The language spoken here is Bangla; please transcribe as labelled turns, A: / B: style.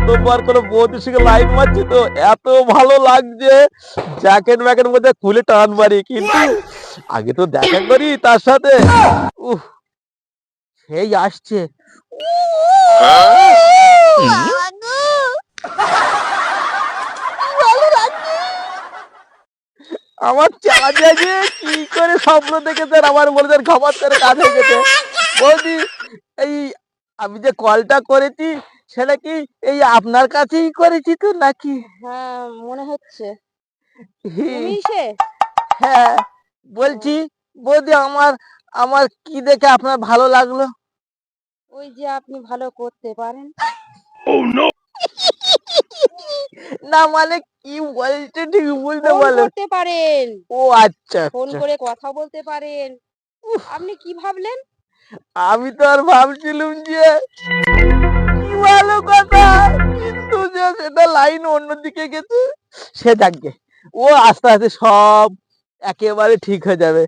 A: প্রথমবার কোনো বৌদির সঙ্গে লাইন মারছি তো এত ভালো লাগছে, জ্যাকেট ম্যাকেট মধ্যে খুলে টান মারি, কিন্তু আগে তো দেখা করি তার সাথে। উহ, সেই আসছে। আমার চাঁদে যে কি করে স্বপ্ন দেখেছেন, আমার বলেছেন খাবার করে কাজ হয়ে গেছে। বৌদি, এই আমি যে কলটা করেছি সেটা কি এই আপনার কাছেই করেছি তো নাকি?
B: হ্যাঁ, মনে হচ্ছে
A: হি,
B: তুমিই সে।
A: হ্যাঁ, বলছি বৌদি, আমার আমার কি দেখে আপনার ভালো লাগলো?
B: ওই যে আপনি ভালো করতে পারেন।
A: না মানে কি বলছে ঠিক বুঝতে
B: ফোন
A: পারলাম।
B: করতে পারেন,
A: ও আচ্ছা
B: ফোন
A: আচ্ছা।
B: করে কথা বলতে পারেন। আপনি কি ভাবলেন?
A: আমি তো আর ভাবছিলাম যে কি ভালো কথা, কিন্তু যে সেটা লাইন অন্যদিকে গেছে। সে যাকগে, ও আস্তে আস্তে সব একেবারে ঠিক হয়ে যাবে।